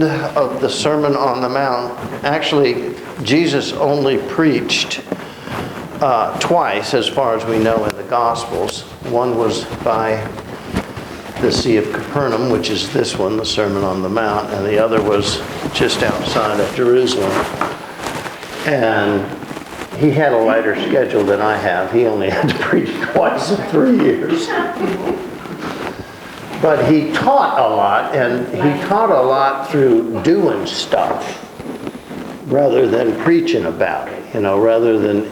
of the Sermon on the Mount. Actually, Jesus only preached twice, as far as we know, in the Gospels. One was by the Sea of Capernaum, which is this one, the Sermon on the Mount, and the other was just outside of Jerusalem. And he had a lighter schedule than I have. He only had to preach twice in 3 years. But he taught a lot, and he taught a lot through doing stuff rather than preaching about it. Rather than,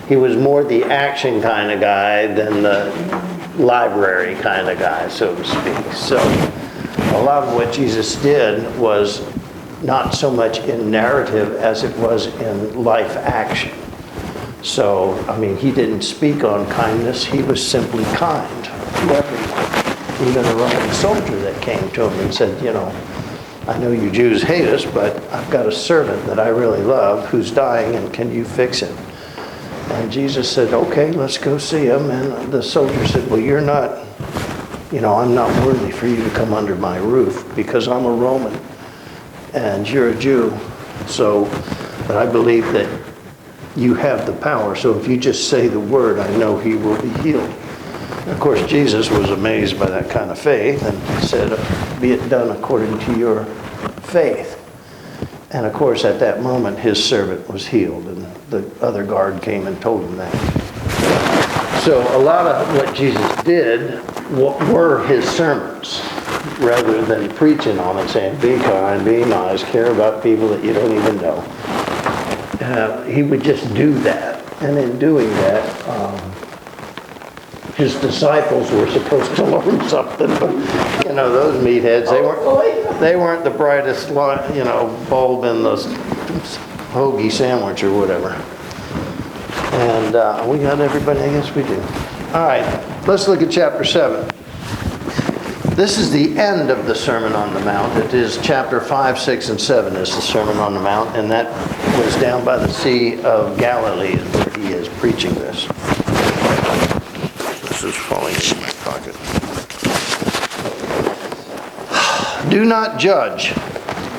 he was more the action kind of guy than the library kind of guy, so to speak. So a lot of what Jesus did was not so much in narrative as it was in life action. So, he didn't speak on kindness. He was simply kind to everyone. Even a Roman soldier that came to him and said, I know you Jews hate us, but I've got a servant that I really love who's dying, and can you fix him? And Jesus said, okay, let's go see him. And the soldier said, well, you're not, I'm not worthy for you to come under my roof because I'm a Roman and you're a Jew. But I believe that you have the power. So if you just say the word, I know he will be healed. Of course, Jesus was amazed by that kind of faith and said, be it done according to your faith. And of course, at that moment, his servant was healed, and the other guard came and told him that. So a lot of what Jesus did were his sermons, rather than preaching on it, saying, be kind, be nice, care about people that you don't even know. He would just do that. And in doing that, his disciples were supposed to learn something, but those meatheads, they weren't the brightest bulb in the hoagie sandwich or whatever. And we got everybody. I guess we do. All right, let's look at chapter 7. This is the end of the Sermon on the Mount. It is chapter 5, 6, and 7 is the Sermon on the Mount, and that was down by the Sea of Galilee where he is preaching this. This is falling in my pocket. Do not judge,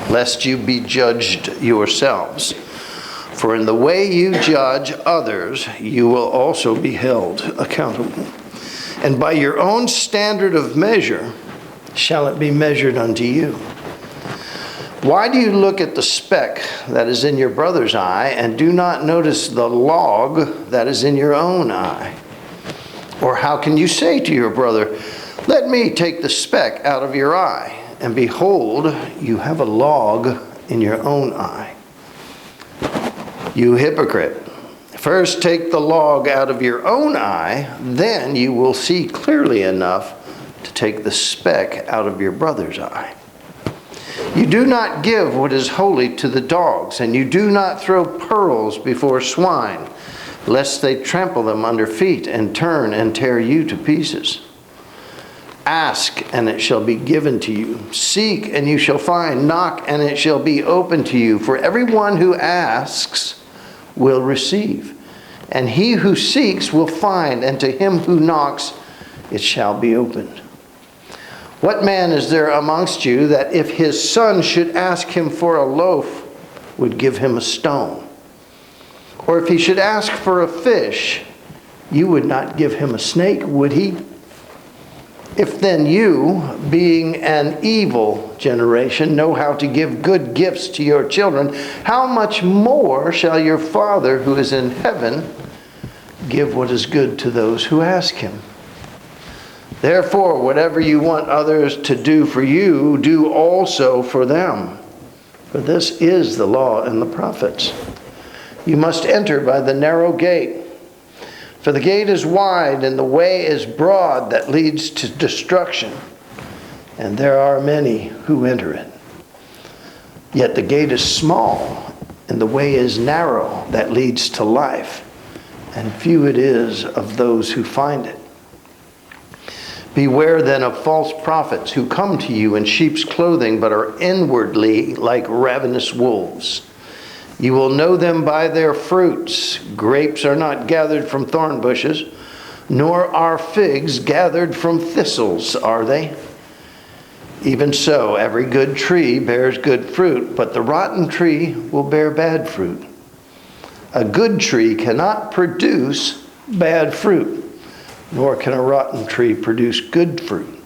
lest you be judged yourselves. For in the way you judge others, you will also be held accountable. And by your own standard of measure shall it be measured unto you. Why do you look at the speck that is in your brother's eye, and do not notice the log that is in your own eye? Or how can you say to your brother, let me take the speck out of your eye, and behold, you have a log in your own eye? You hypocrite, first take the log out of your own eye, then you will see clearly enough to take the speck out of your brother's eye. You do not give what is holy to the dogs, and you do not throw pearls before swine, lest they trample them under feet and turn and tear you to pieces. Ask, and it shall be given to you. Seek, and you shall find. Knock, and it shall be opened to you. For everyone who asks will receive, and he who seeks will find, and to him who knocks it shall be opened. What man is there amongst you that if his son should ask him for a loaf, would give him a stone? Or if he should ask for a fish, you would not give him a snake, would he? If then you, being an evil generation, know how to give good gifts to your children, how much more shall your Father who is in heaven give what is good to those who ask him? Therefore, whatever you want others to do for you, do also for them. For this is the law and the prophets. You must enter by the narrow gate. For the gate is wide and the way is broad that leads to destruction, and there are many who enter it. Yet the gate is small and the way is narrow that leads to life, and few it is of those who find it. Beware then of false prophets who come to you in sheep's clothing, but are inwardly like ravenous wolves. You will know them by their fruits. Grapes are not gathered from thorn bushes, nor are figs gathered from thistles, are they? Even so, every good tree bears good fruit, but the rotten tree will bear bad fruit. A good tree cannot produce bad fruit, nor can a rotten tree produce good fruit.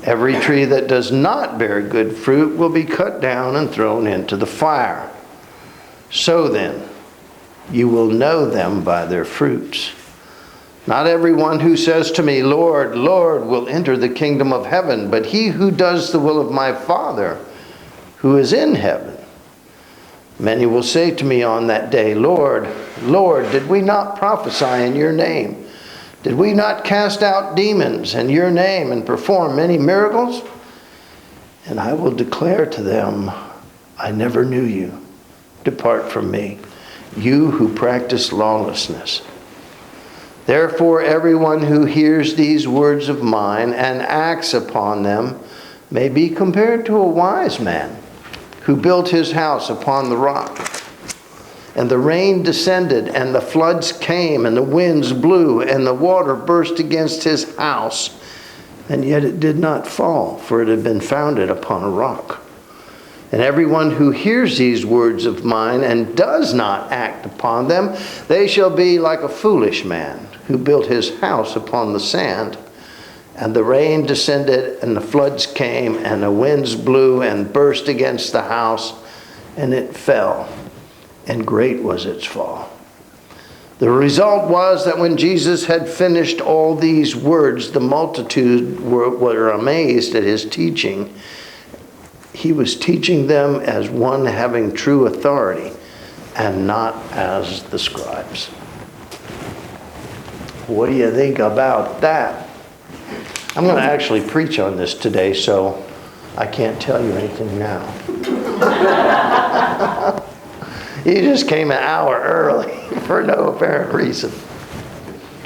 Every tree that does not bear good fruit will be cut down and thrown into the fire. So then, you will know them by their fruits. Not everyone who says to me, Lord, Lord, will enter the kingdom of heaven, but he who does the will of my Father who is in heaven. Many will say to me on that day, Lord, Lord, did we not prophesy in your name? Did we not cast out demons in your name and perform many miracles? And I will declare to them, I never knew you. Depart from me, you who practice lawlessness. Therefore, everyone who hears these words of mine and acts upon them may be compared to a wise man who built his house upon the rock. And the rain descended, and the floods came, and the winds blew, and the water burst against his house. And yet it did not fall, for it had been founded upon a rock. And everyone who hears these words of mine and does not act upon them, they shall be like a foolish man who built his house upon the sand. And the rain descended, and the floods came, and the winds blew and burst against the house, and it fell, and great was its fall. The result was that when Jesus had finished all these words, the multitude were amazed at his teaching. He was teaching them as one having true authority, and not as the scribes. What do you think about that? I'm going to actually preach on this today, so I can't tell you anything now. You just came an hour early for no apparent reason.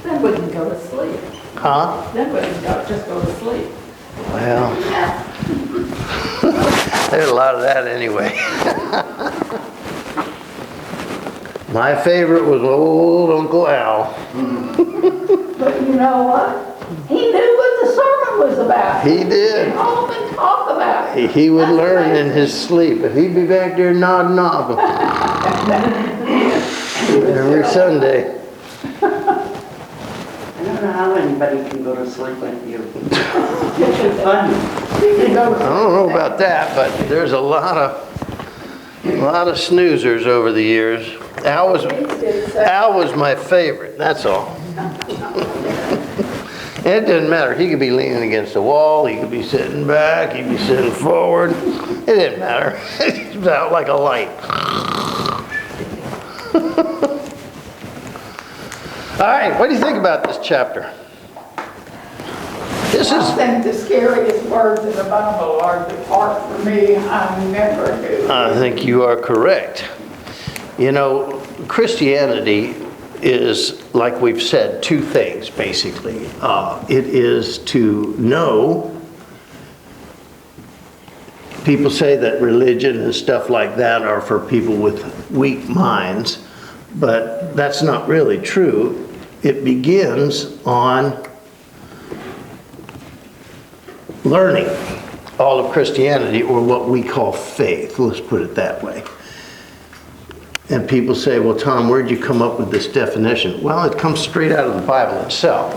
Then we can go to sleep. Huh? Then we can just go to sleep. Well, there's a lot of that anyway. My favorite was old Uncle Al. But you know what? He knew what the sermon was about. He did. He often talk about it. He would learn in his sleep. If he'd be back there nodding off every Sunday. I don't know how anybody can go to sleep with you. It's fun. I don't know about that, but there's a lot of snoozers over the years. Al was my favorite, that's all. It didn't matter. He could be leaning against the wall, he could be sitting back, he'd be sitting forward. It didn't matter. He was out like a light. All right, what do you think about this chapter? I think the scariest words in the Bible are "depart from me, I never knew you." I think you are correct. You know, Christianity is, like we've said, two things, basically. It is to know. People say that religion and stuff like that are for people with weak minds, but that's not really true. It begins on learning all of Christianity, or what we call faith. Let's put it that way. And people say, well, Tom, where'd you come up with this definition? Well, it comes straight out of the Bible itself.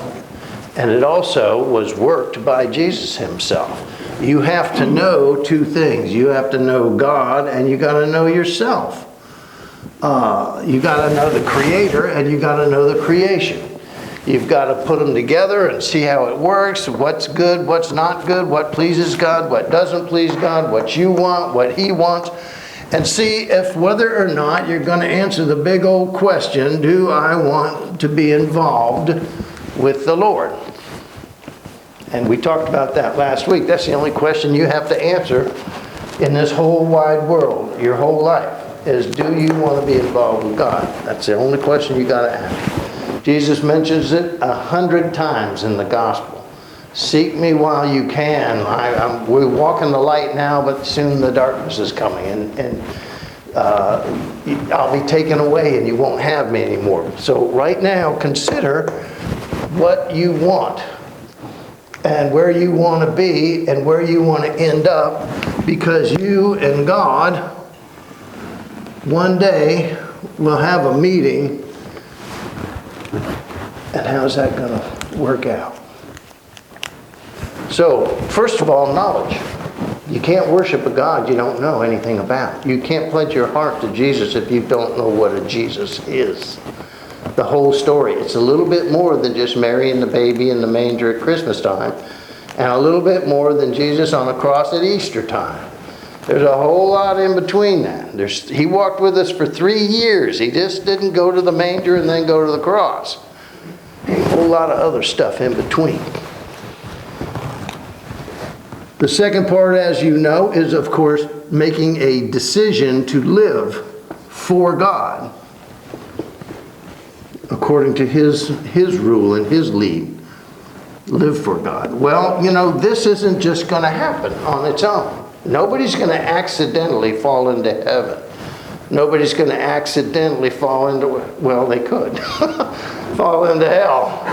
And it also was worked by Jesus himself. You have to know two things. You have to know God, and you got to know yourself. You got to know the Creator, and you got to know the creation. You've got to put them together and see how it works, what's good, what's not good, what pleases God, what doesn't please God, what you want, what He wants, and see if whether or not you're going to answer the big old question, do I want to be involved with the Lord? And we talked about that last week. That's the only question you have to answer in this whole wide world, your whole life, is do you want to be involved with God? That's the only question you got to ask. Jesus mentions it 100 times in the gospel. Seek me while you can. We're walking the light now, but soon the darkness is coming, and I'll be taken away and you won't have me anymore. So right now, consider what you want and where you want to be and where you want to end up, because you and God one day will have a meeting. And how's that going to work out? So, first of all, knowledge. You can't worship a God you don't know anything about. You can't pledge your heart to Jesus if you don't know what a Jesus is. The whole story. It's a little bit more than just Mary and the baby in the manger at Christmas time, and a little bit more than Jesus on the cross at Easter time. There's a whole lot in between that. He walked with us for 3 years. He just didn't go to the manger and then go to the cross. A whole lot of other stuff in between. The second part, as you know, is, of course, making a decision to live for God according to His rule and His lead. Live for God. Well, you know, this isn't just going to happen on its own. Nobody's going to accidentally fall into heaven. Nobody's going to accidentally fall into, well, they could, fall into hell.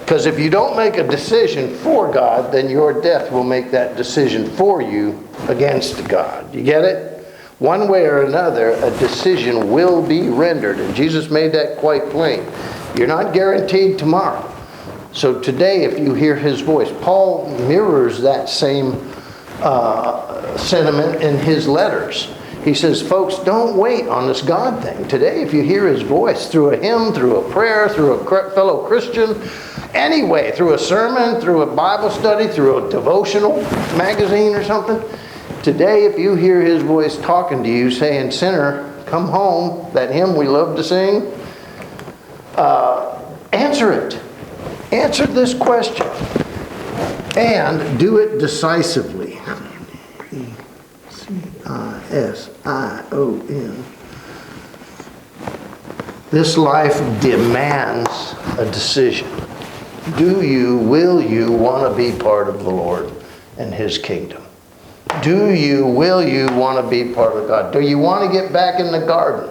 Because if you don't make a decision for God, then your death will make that decision for you against God. You get it? One way or another, a decision will be rendered. And Jesus made that quite plain. You're not guaranteed tomorrow. So today, if you hear His voice, Paul mirrors that same sentiment in his letters. He says, folks, don't wait on this God thing. Today, if you hear His voice through a hymn, through a prayer, through a fellow Christian, anyway, through a sermon, through a Bible study, through a devotional magazine or something, today, if you hear His voice talking to you, saying, sinner, come home, that hymn we love to sing, answer it. Answer this question. And do it decisively. P-C-I-S-I-O-N. This life demands a decision. Will you want to be part of the Lord and His kingdom? Will you want to be part of God? Do you want to get back in the garden?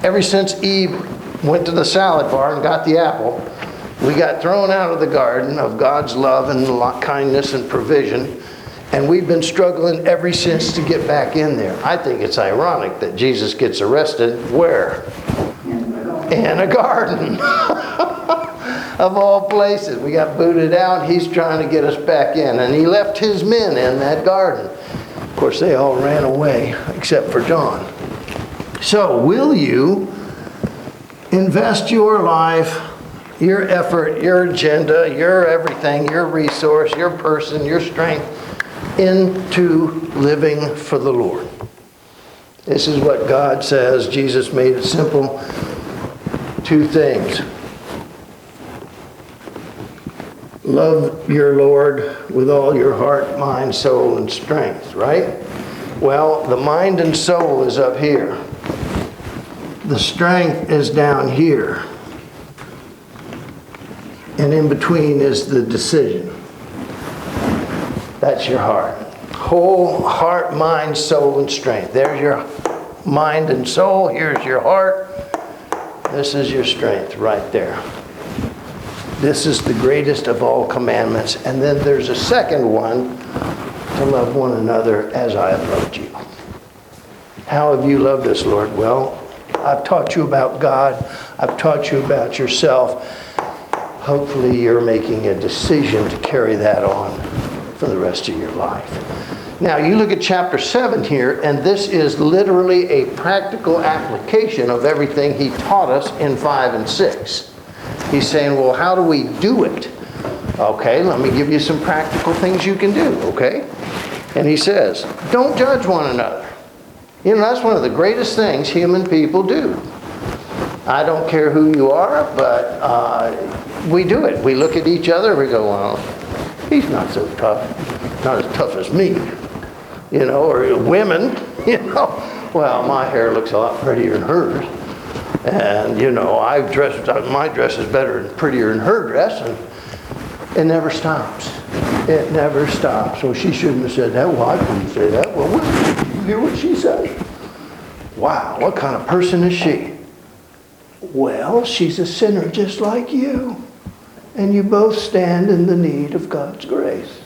Ever since Eve went to the salad bar and got the apple, we got thrown out of the garden of God's love and kindness and provision, and we've been struggling ever since to get back in there. I think it's ironic that Jesus gets arrested where? In a garden. Of all places. We got booted out. He's trying to get us back in. And He left His men in that garden. Of course, they all ran away except for John. So, will you invest your life, your effort, your agenda, your everything, your resource, your person, your strength into living for the Lord? This is what God says. Jesus made it simple. 2 things. Love your Lord with all your heart, mind, soul, and strength, right? Well, the mind and soul is up here. The strength is down here. And in between is the decision. That's your heart. Whole heart, mind, soul, and strength. There's your mind and soul. Here's your heart. This is your strength right there. This is the greatest of all commandments. And then there's a second one, to love one another as I have loved you. How have you loved us, Lord? Well, I've taught you about God. I've taught you about yourself. Hopefully you're making a decision to carry that on for the rest of your life. Now, you look at chapter 7 here, and this is literally a practical application of everything He taught us in 5 and 6. He's saying, well, how do we do it? Okay, let me give you some practical things you can do, okay? And he says, don't judge one another. You know, that's one of the greatest things human people do. I don't care who you are, but we do it. We look at each other, we go, well, he's not so tough. Not as tough as me. You know, or women, you know. Well, my hair looks a lot prettier than hers. And, you know, my dress is better and prettier than her dress. And it never stops. It never stops. So she shouldn't have said that. Well, I couldn't say that. Well, you hear what she said? Wow, what kind of person is she? Well, she's a sinner just like you. and you both stand in the need of God's grace.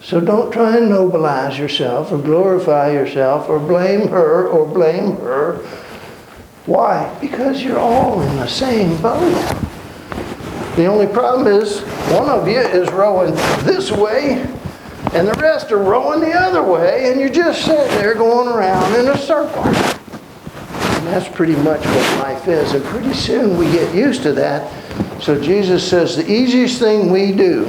So don't try and nobilize yourself or glorify yourself or blame her or blame her. Why? Because you're all in the same boat. The only problem is one of you is rowing this way and the rest are rowing the other way, and you're just sitting there going around in a circle. And that's pretty much what life is. And pretty soon we get used to that. So Jesus says the easiest thing we do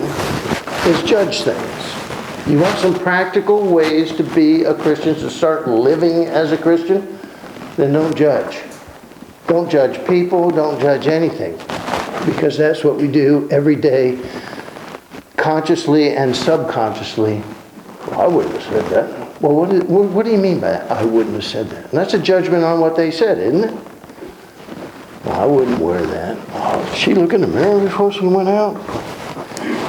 is judge things. You want some practical ways to be a Christian, to start living as a Christian? Then don't judge. Don't judge people. Don't judge anything. Because that's what we do every day, consciously and subconsciously. Well, I wouldn't have said that. Well, what do you mean by that? I wouldn't have said that. And that's a judgment on what they said, isn't it? Well, I wouldn't wear that. Oh, did she look in the mirror before she went out?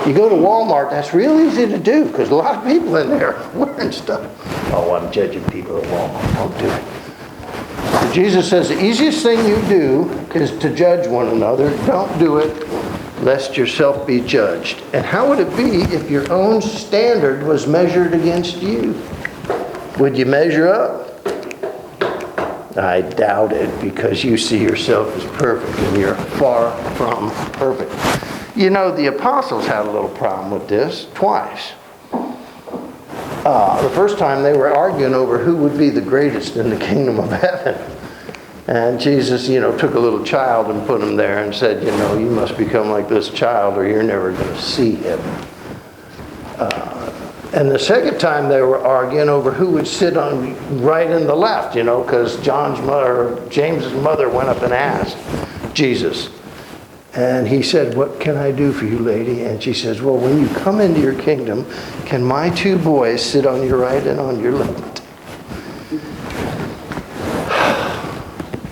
You go to Walmart, that's real easy to do because a lot of people in there are wearing stuff. Oh, I'm judging people at Walmart. Don't do it. So Jesus says the easiest thing you do is to judge one another. Don't do it lest yourself be judged. And how would it be if your own standard was measured against you? Would you measure up? I doubt it, because you see yourself as perfect and you're far from perfect. You know, the apostles had a little problem with this twice. The first time they were arguing over who would be the greatest in the kingdom of heaven. And Jesus, took a little child and put him there and said, you must become like this child or you're never going to see him. And the second time they were arguing over who would sit on right and the left, because James's mother went up and asked Jesus. And he said, what can I do for you, lady? And she says, well, when you come into your kingdom, can my two boys sit on your right and on your left?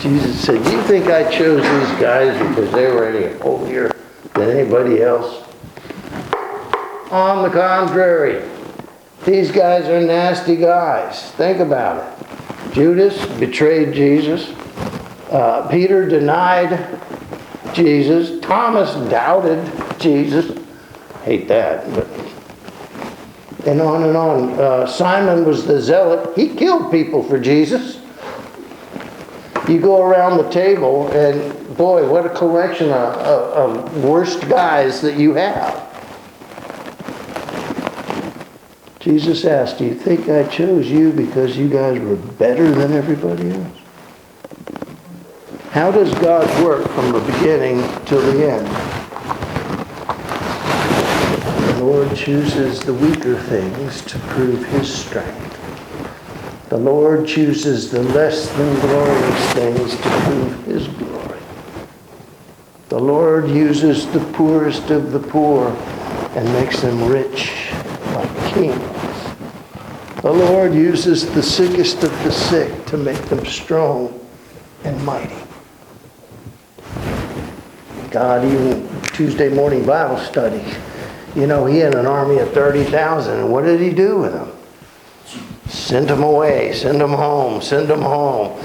Jesus said, do you think I chose these guys because they were any holier than anybody else? On the contrary, these guys are nasty guys. Think about it. Judas betrayed Jesus. Peter denied Jesus. Thomas doubted Jesus. Hate that, but... And on and on. Simon was the zealot. He killed people for Jesus. You go around the table and, boy, what a collection of worst guys that you have. Jesus asked, do you think I chose you because you guys were better than everybody else? How does God work from the beginning till the end? The Lord chooses the weaker things to prove His strength. The Lord chooses the less than glorious things to prove His glory. The Lord uses the poorest of the poor and makes them rich like kings. The Lord uses the sickest of the sick to make them strong and mighty. God, even Tuesday morning Bible study, He had an army of 30,000, and what did He do with them? Send them away, send them home, send them home.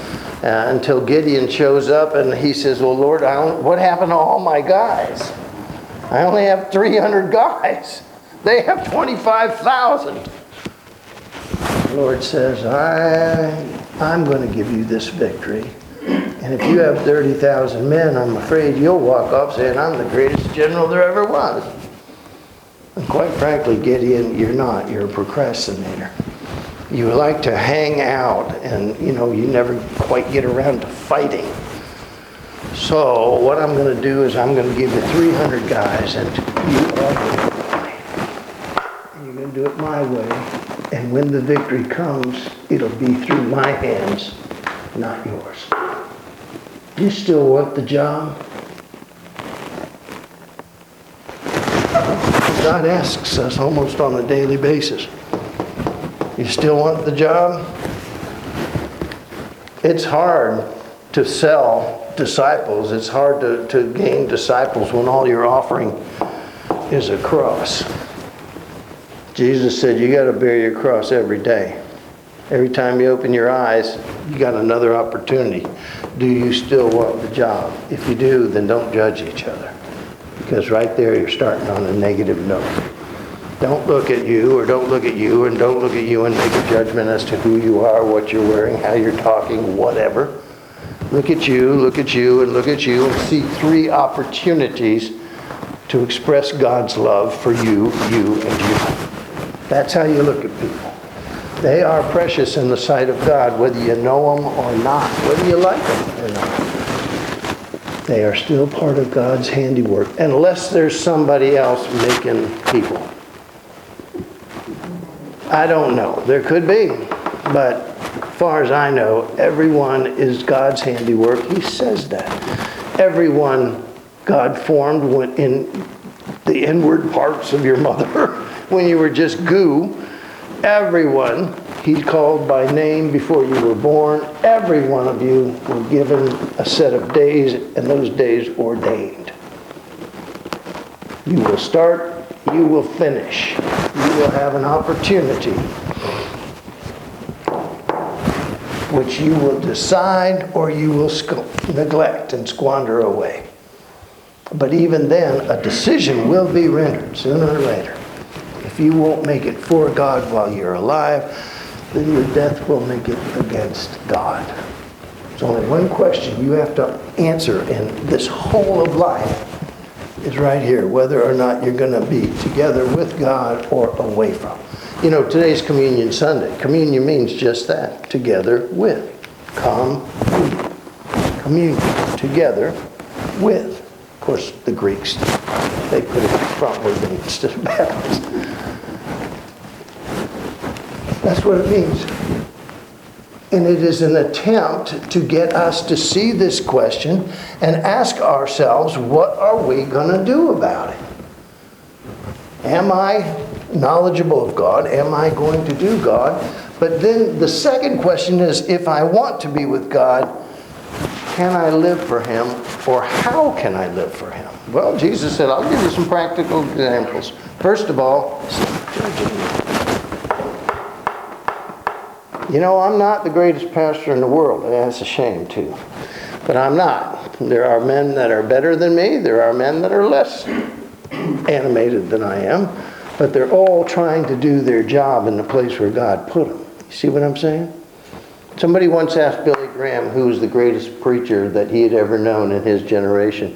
Until Gideon shows up and he says, well, Lord, what happened to all my guys? I only have 300 guys. They have 25,000. The Lord says, I'm going to give you this victory. And if you have 30,000 men, I'm afraid you'll walk off saying, I'm the greatest general there ever was. And quite frankly, Gideon, you're not. You're a procrastinator. You like to hang out and, you never quite get around to fighting. So what I'm going to do is I'm going to give you 300 guys and you are going to fight. You're going to do it my way. And when the victory comes, it'll be through my hands, not yours. Do you still want the job? God asks us almost on a daily basis. You still want the job? It's hard to sell disciples. It's hard to gain disciples when all you're offering is a cross. Jesus said you got to bear your cross every day. Every time you open your eyes, you got another opportunity. Do you still want the job? If you do, then don't judge each other. Because right there you're starting on a negative note. Don't look at you, or don't look at you, and don't look at you and make a judgment as to who you are, what you're wearing, how you're talking, whatever. Look at you, and look at you, and see 3 opportunities to express God's love for you, and you. That's how you look at people. They are precious in the sight of God, whether you know them or not, whether you like them or not. They are still part of God's handiwork, unless there's somebody else making people. I don't know. There could be, but as far as I know, everyone is God's handiwork. He says that. Everyone God formed in the inward parts of your mother when you were just goo. Everyone He called by name before you were born. Every one of you were given a set of days, and those days ordained. You will start, you will finish. You will have an opportunity which you will decide or you will neglect and squander away. But even then, a decision will be rendered sooner or later. If you won't make it for God while you're alive, then your death will make it against God. There's only one question you have to answer in this whole of life is right here, whether or not you're going to be together with God or away from. You know, today's Communion Sunday. Communion means just that, together with. Communion, together with. Of course, the Greeks, they put it frontward instead of backwards. That's what it means. And it is an attempt to get us to see this question and ask ourselves, what are we going to do about it? Am I knowledgeable of God? Am I going to do God? But then the second question is, if I want to be with God, can I live for Him, or how can I live for Him? Well, Jesus said, I'll give you some practical examples. First of all, stop judging me. You know, I'm not the greatest pastor in the world, and that's a shame too. But I'm not. There are men that are better than me. There are men that are less animated than I am. But they're all trying to do their job in the place where God put them. You see what I'm saying? Somebody once asked Billy Graham who was the greatest preacher that he had ever known in his generation.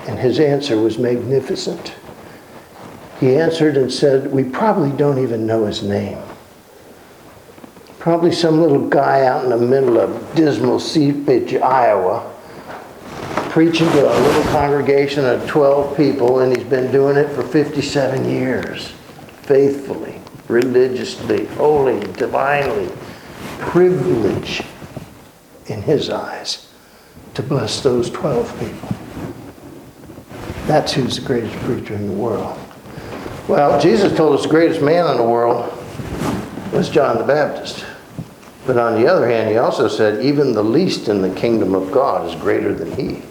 And his answer was magnificent. He answered and said, we probably don't even know his name. Probably some little guy out in the middle of dismal Seepage, Iowa, preaching to a little congregation of 12 people, and he's been doing it for 57 years. Faithfully, religiously, holy, divinely, privilege in his eyes to bless those 12 people. That's who's the greatest preacher in the world. Well, Jesus told us the greatest man in the world was John the Baptist. But on the other hand, he also said, even the least in the kingdom of God is greater than he.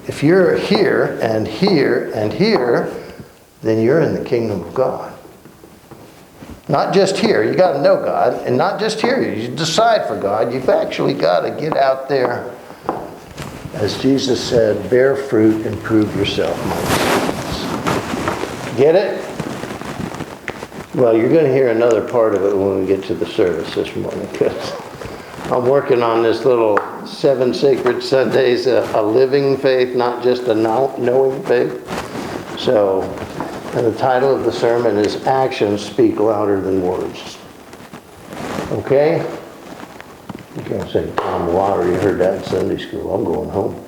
If you're here and here and here, then you're in the kingdom of God. Not just here. You got to know God. And not just here. You decide for God. You've actually got to get out there. As Jesus said, bear fruit and prove yourself my disciples. Get it? Well, you're going to hear another part of it when we get to the service this morning, because I'm working on this little 7 Sacred Sundays, a living faith, not just a knowing faith. So, and the title of the sermon is Actions Speak Louder Than Words. Okay? You can't say, Tom Water, you heard that in Sunday school. I'm going home.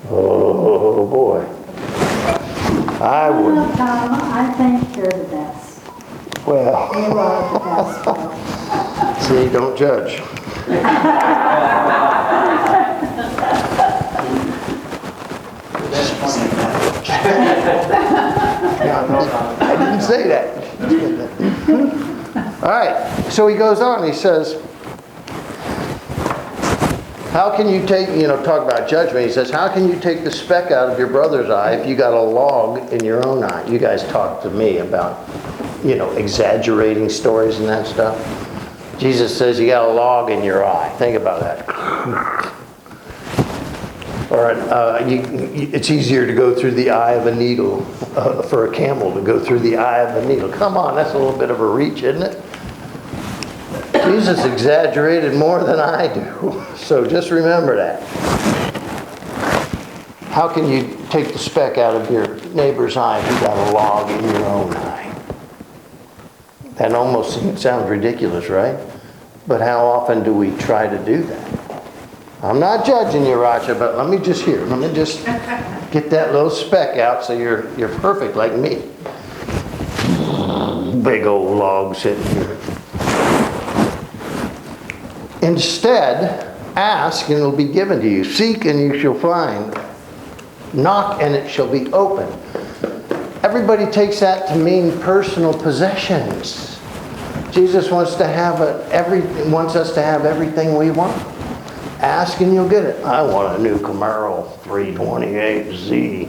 Oh, boy. I would. Well, Tom, I think you're the best. Well. You are the best. See, don't judge. I didn't say that. All right, so he goes on, he says, how can you take, talk about judgment, he says, how can you take the speck out of your brother's eye if you got a log in your own eye? You guys talk to me about, exaggerating stories and that stuff. Jesus says you got a log in your eye. Think about that. All right, it's easier to go through the eye of a needle, for a camel to go through the eye of a needle. Come on, that's a little bit of a reach, isn't it? Jesus exaggerated more than I do, so just remember that. How can you take the speck out of your neighbor's eye if you got a log in your own eye? That almost sounds ridiculous, right? But how often do we try to do that? I'm not judging you, Racha, but let me just get that little speck out so you're perfect like me. Big old log sitting here. Instead, ask and it'll be given to you. Seek and you shall find. Knock and it shall be open. Everybody takes that to mean personal possessions. Jesus wants us to have everything we want. Ask and you'll get it. I want a new Camaro 328Z.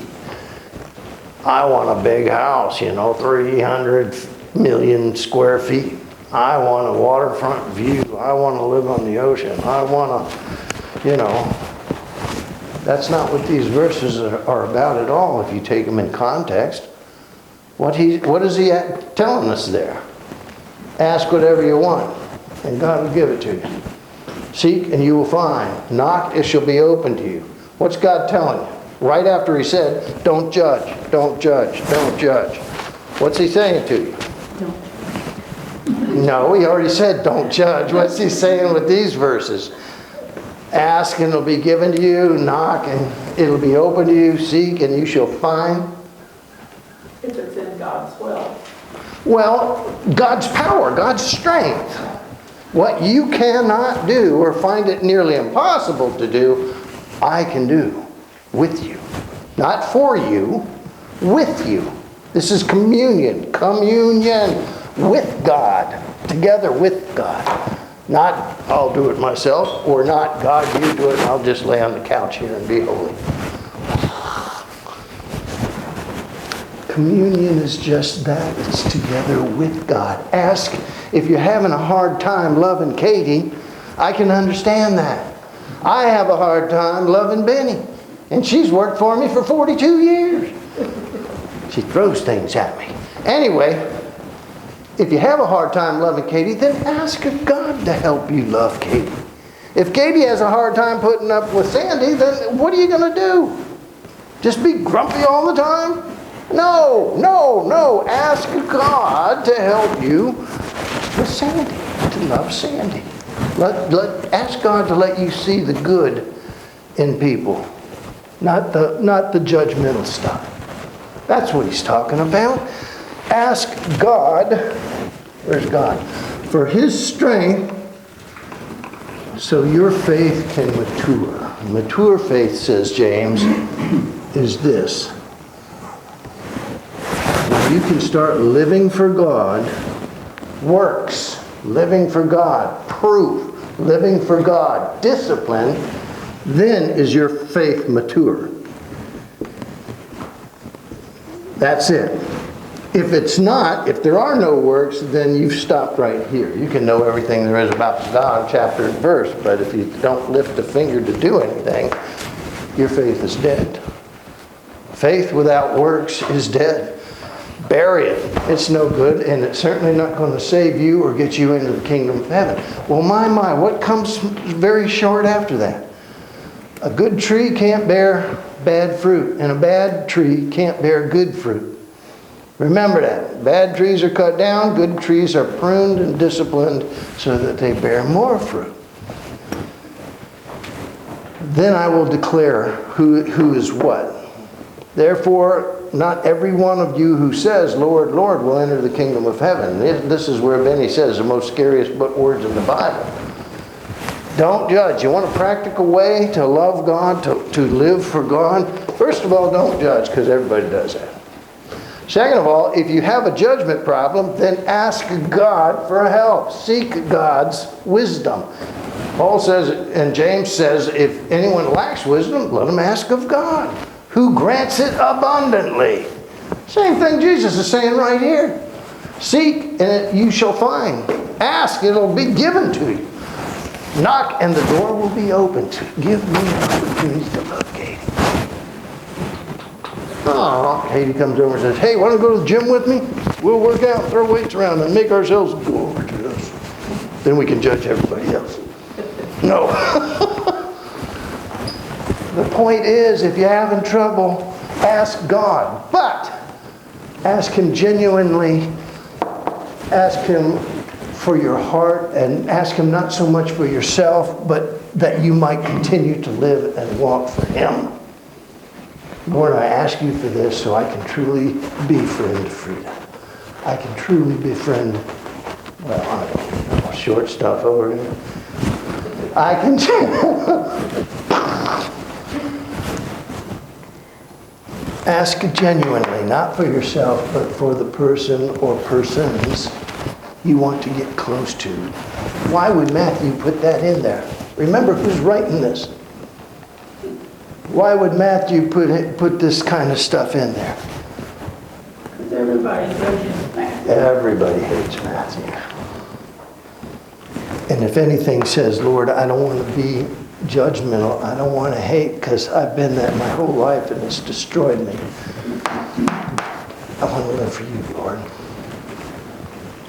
I want a big house, 300 million square feet. I want a waterfront view. I want to live on the ocean. I want to, That's not what these verses are about at all if you take them in context. What is he telling us there? Ask whatever you want, and God will give it to you. Seek, and you will find. Knock, it shall be open to you. What's God telling you? Right after he said, don't judge, don't judge, don't judge. What's he saying to you? No, he already said don't judge. What's he saying with these verses? Ask, and it'll be given to you. Knock, and it'll be open to you. Seek, and you shall find. If it's in God's will. Well, God's power, God's strength. What you cannot do or find it nearly impossible to do, I can do with you. Not for you, with you. This is communion. Communion with God. Together with God. Not, I'll do it myself, or not, God, you do it, and I'll just lay on the couch here and be holy. Communion is just that. It's together with God. Ask if you're having a hard time loving Katie. I can understand that. I have a hard time loving Benny. And she's worked for me for 42 years. She throws things at me. Anyway, if you have a hard time loving Katie, then ask of God to help you love Katie. If Katie has a hard time putting up with Sandy, then what are you going to do? Just be grumpy all the time? No. Ask God to help you with Sandy, to love Sandy. Ask God to let you see the good in people, not the judgmental stuff. That's what he's talking about. Ask God, where's God? For his strength so your faith can mature. Mature faith, says James, is this. When you can start living for God, works, living for God, proof, living for God, discipline, then is your faith mature. That's it. If it's not, if there are no works, then you've stopped right here. You can know everything there is about God, chapter and verse, but if you don't lift a finger to do anything, your faith is dead. Faith without works is dead. Bury it. It's no good, and it's certainly not going to save you or get you into the kingdom of heaven. Well, my, what comes very short after that? A good tree can't bear bad fruit, and a bad tree can't bear good fruit. Remember that. Bad trees are cut down, good trees are pruned and disciplined so that they bear more fruit. Then I will declare who is what. Therefore, not every one of you who says, Lord, Lord, will enter the kingdom of heaven. This is where Benny says the most scariest words in the Bible. Don't judge. You want a practical way to love God, to live for God? First of all, don't judge, because everybody does that. Second of all, if you have a judgment problem, then ask God for help. Seek God's wisdom. Paul says, and James says, if anyone lacks wisdom, let him ask of God, who grants it abundantly. Same thing Jesus is saying right here. Seek, and you shall find. Ask, and it'll be given to you. Knock and the door will be opened. Give me an opportunity to love Katie. Oh, Katie comes over and says, hey, want to go to the gym with me? We'll work out, throw weights around, and make ourselves go over to this. Then we can judge everybody else. No. The point is, if you're having trouble, ask God. But ask Him genuinely. Ask Him for your heart, and ask Him not so much for yourself, but that you might continue to live and walk for Him. Lord, I ask you for this so I can truly befriend Frida. I can truly befriend, well, I don't know, short stuff over here. I can ask genuinely, not for yourself, but for the person or persons you want to get close to. Why would Matthew put that in there? Remember who's writing this. Why would Matthew put this kind of stuff in there? Because everybody judges Matthew. Everybody hates Matthew. And if anything says, Lord, I don't want to be judgmental, I don't want to hate, because I've been that my whole life and it's destroyed me. I want to live for you, Lord.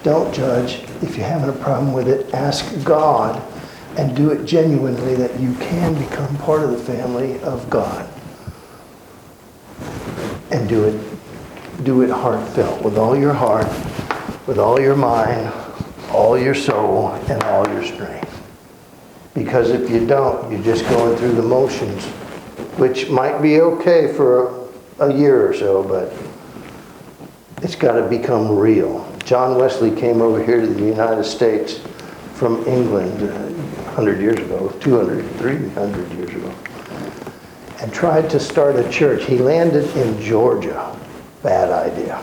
Don't judge. If you're having a problem with it, ask God and do it genuinely that you can become part of the family of God. And do it heartfelt, with all your heart, with all your mind, all your soul, and all your strength. Because if you don't, you're just going through the motions, which might be okay for a year or so, but it's got to become real. John Wesley came over here to the United States from England 100 years ago, 200, 300 years ago, and tried to start a church. He landed in Georgia. Bad idea.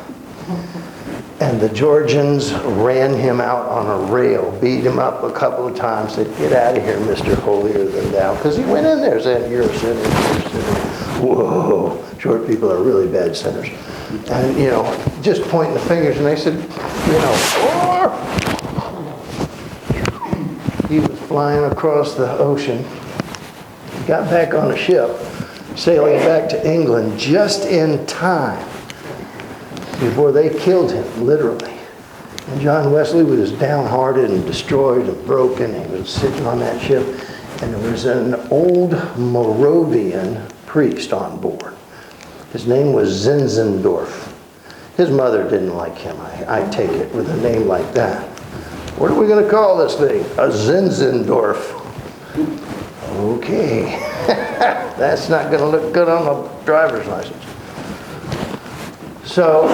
And the Georgians ran him out on a rail, beat him up a couple of times, said, get out of here, Mr. Holier Than Thou. Because he went in there saying, you're a sinner, you're a sinner. Whoa, short people are really bad sinners. And, you know, just pointing the fingers, and they said, you know, he was flying across the ocean, got back on a ship, sailing back to England just in time before they killed him, literally. And John Wesley was downhearted and destroyed and broken. He was sitting on that ship, and there was an old Moravian priest on board. His name was Zinzendorf. His mother didn't like him, I take it, with a name like that. What are we going to call this thing? A Zinzendorf. Okay. That's not going to look good on the driver's license. So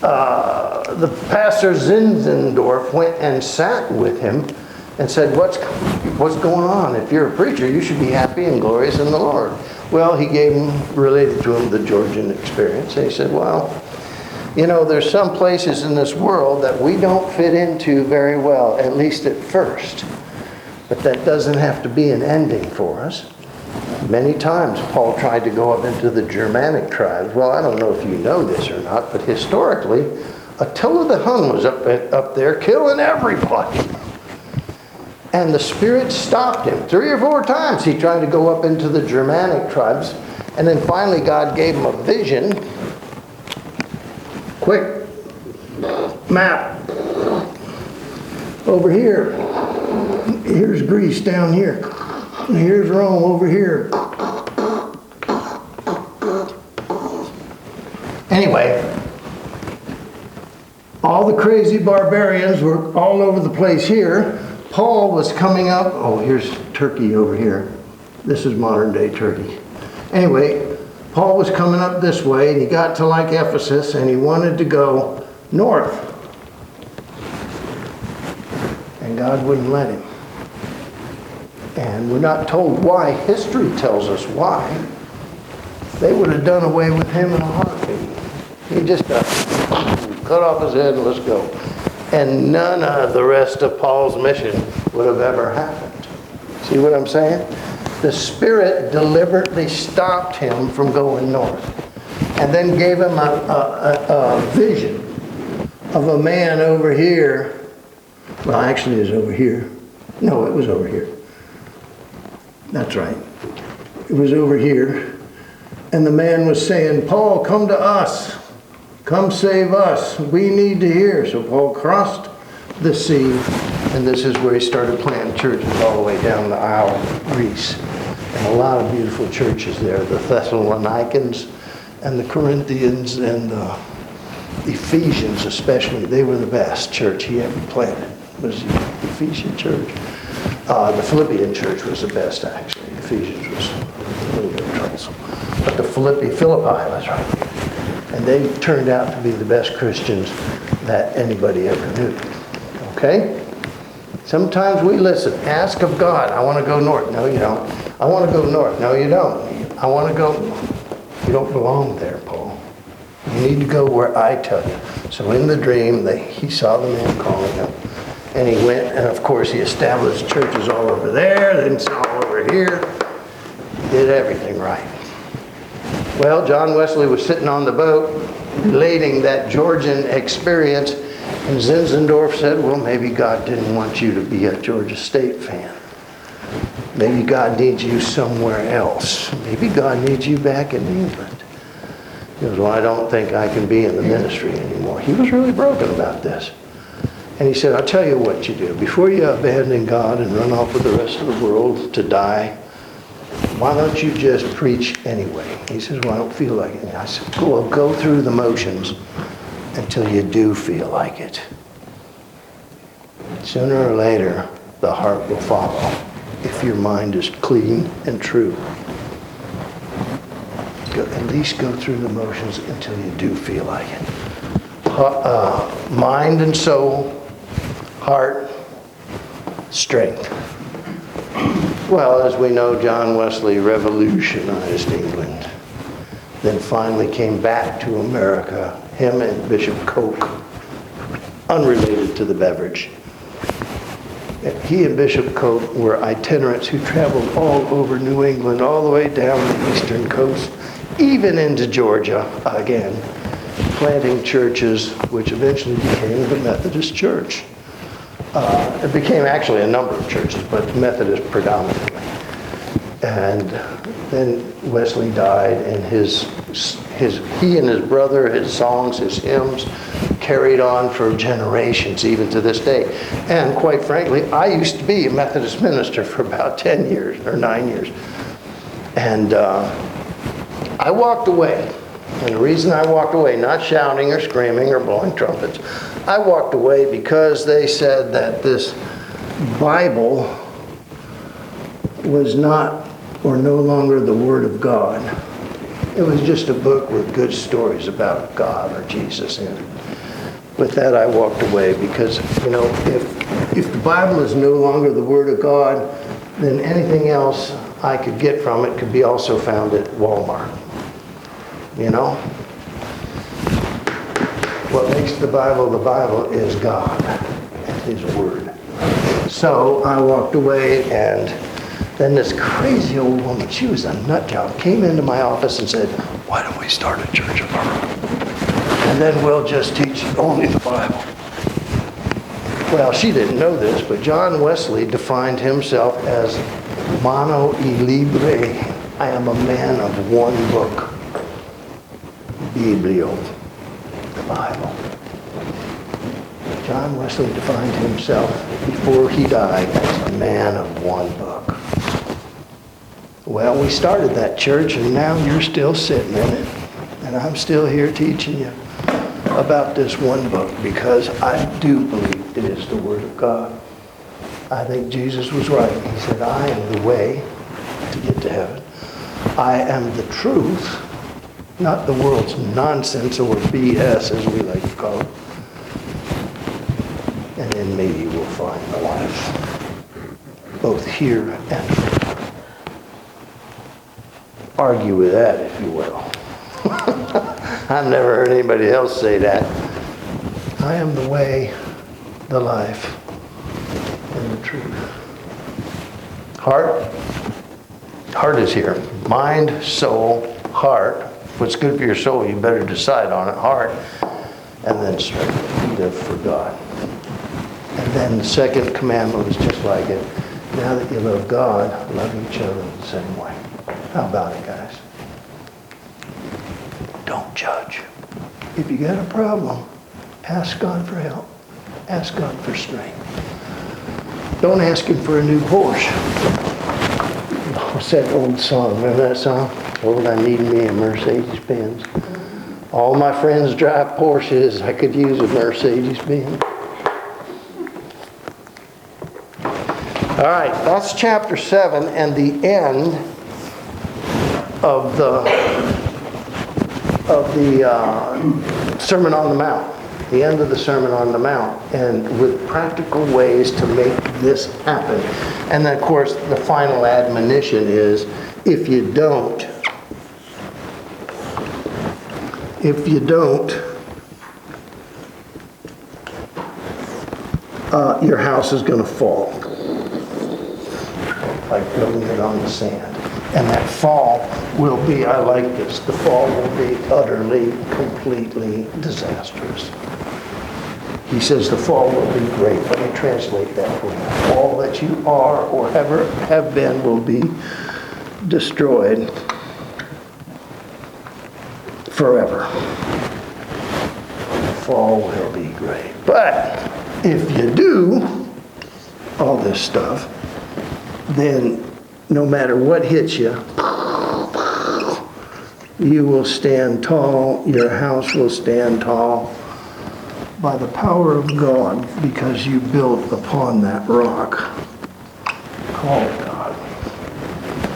the pastor Zinzendorf went and sat with him and said, what's going on? If you're a preacher, you should be happy and glorious in the Lord. Well, he related to him the Georgian experience. And he said, well, you know, there's some places in this world that we don't fit into very well, at least at first. But that doesn't have to be an ending for us. Many times Paul tried to go up into the Germanic tribes. Well, I don't know if you know this or not, but historically, Attila the Hun was up there killing everybody. And the Spirit stopped him. 3 or 4 times he tried to go up into the Germanic tribes. And then finally God gave him a vision. Quick map. Over here. Here's Greece down here. And here's Rome over here. Anyway, all the crazy barbarians were all over the place here. Paul was coming up. Oh, here's Turkey over here. This is modern day Turkey. Anyway, Paul was coming up this way, and he got to like Ephesus, and he wanted to go north. And God wouldn't let him. And we're not told why. History tells us why. They would have done away with him in a heartbeat. He just got cut off his head and let's go. And none of the rest of Paul's mission would have ever happened. See what I'm saying? The Spirit deliberately stopped him from going north. And then gave him a vision of a man over here. Well, actually it was over here. No, it was over here. That's right. It was over here. And the man was saying, Paul, come to us. Come save us. We need to hear. So Paul crossed the sea, and this is where he started planting churches all the way down the Isle of Greece. And a lot of beautiful churches there. The Thessalonians and the Corinthians and the Ephesians especially. They were the best church he ever planted. Was the Ephesian church. The Philippian church was the best, actually. Ephesians was a little bit troublesome. But the Philippi was right. And they turned out to be the best Christians that anybody ever knew. Okay? Sometimes we listen. Ask of God, I want to go north. No, you don't. I want to go north. No, you don't. I want to go. You don't belong there, Paul. You need to go where I tell you. So in the dream, he saw the man calling him. And he went, and of course he established churches all over there, then all over here. He did everything right. Well, John Wesley was sitting on the boat, relating that Georgian experience, and Zinzendorf said, well, maybe God didn't want you to be a Georgia State fan. Maybe God needs you somewhere else. Maybe God needs you back in England. He goes, well, I don't think I can be in the ministry anymore. He was really broken about this. And he said, I'll tell you what you do. Before you abandon God and run off with the rest of the world to die, why don't you just preach anyway? He says, well, I don't feel like it. And I said, well, go through the motions until you do feel like it. Sooner or later, the heart will follow if your mind is clean and true. At least go through the motions until you do feel like it. Mind and soul, heart, strength. Well, as we know, John Wesley revolutionized England. Then finally came back to America, him and Bishop Coke, unrelated to the beverage. He and Bishop Coke were itinerants who traveled all over New England, all the way down the eastern coast, even into Georgia again, planting churches, which eventually became the Methodist Church. It became actually a number of churches, but Methodist predominantly. And then Wesley died, and he and his brother, his songs, his hymns, carried on for generations, even to this day. And quite frankly, I used to be a Methodist minister for about 10 years, or 9 years. And I walked away. And the reason I walked away, not shouting or screaming or blowing trumpets, I walked away because they said that this Bible was not or no longer the Word of God. It was just a book with good stories about God or Jesus in it. With that, I walked away because, if the Bible is no longer the Word of God, then anything else I could get from it could be also found at Walmart. What makes the Bible is God and His Word. So I walked away, and then this crazy old woman, she was a nut job, came into my office and said, why don't we start a church of our own? And then we'll just teach only the Bible. Well, she didn't know this, but John Wesley defined himself as mano y libre. I am a man of one book. Biblio, the Bible. John Wesley defined himself before he died as a man of one book. Well, we started that church, and now you're still sitting in it. And I'm still here teaching you about this one book because I do believe it is the Word of God. I think Jesus was right. He said, I am the way to get to heaven. I am the truth, not the world's nonsense or BS, as we like to call it. And in me you will find the life, both here and forever. Argue with that, if you will. I've never heard anybody else say that. I am the way, the life, and the truth. Heart. Heart is here. Mind, soul, heart. What's good for your soul, you better decide on it. Heart. And then strength. Live for God. And then the second commandment was just like it. Now that you love God, love each other the same way. How about it, guys? Don't judge. If you got a problem, ask God for help. Ask God for strength. Don't ask Him for a new Porsche. What's that old song? Remember that song? Lord, I need me a Mercedes-Benz. All my friends drive Porsches. I could use a Mercedes-Benz. All right, that's chapter 7 and the end of the Sermon on the Mount. The end of the Sermon on the Mount, and with practical ways to make this happen. And then, of course, the final admonition is, if you don't, your house is going to fall. Like building it on the sand. And that fall will be, I like this, the fall will be utterly, completely disastrous. He says the fall will be great. Let me translate that for you. All that you are or ever have been will be destroyed forever. The fall will be great. But if you do all this stuff, then no matter what hits you, you will stand tall, your house will stand tall by the power of God, because you built upon that rock called God.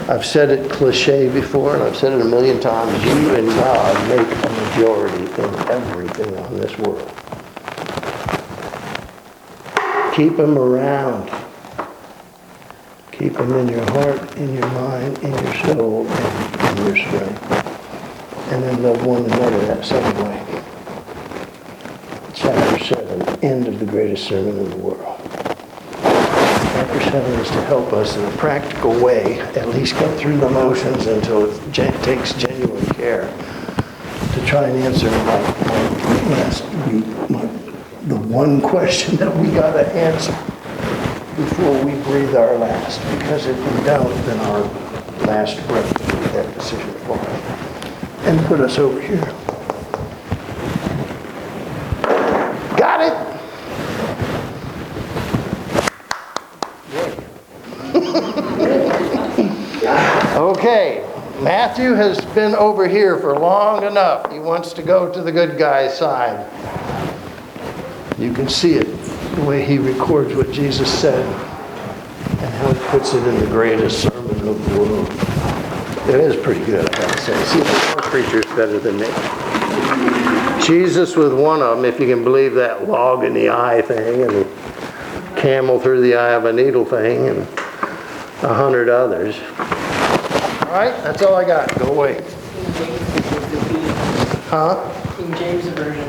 I've said it cliche before, and I've said it a million times. You and God make a majority in everything on this world. Keep Him around. Keep Him in your heart, in your mind, in your soul, and in your strength. And then love one another that same way. Chapter 7, end of the greatest sermon in the world. Chapter 7 is to help us in a practical way at least get through the motions until it takes genuine care to try and answer the one question that we got to answer before we breathe our last. Because if we don't, then our last breath will make that decision for us. And put us over here. Got it? Okay, Matthew has been over here for long enough. He wants to go to the good guy's side. You can see it, the way he records what Jesus said and how he puts it in the greatest sermon of the world. It is pretty good, I gotta say. See, the preacher's better than me. Jesus with one of them, if you can believe that log in the eye thing, and the camel through the eye of a needle thing, and 100 others. All right, that's all I got. Go away. King James is the beat. Huh? King James version.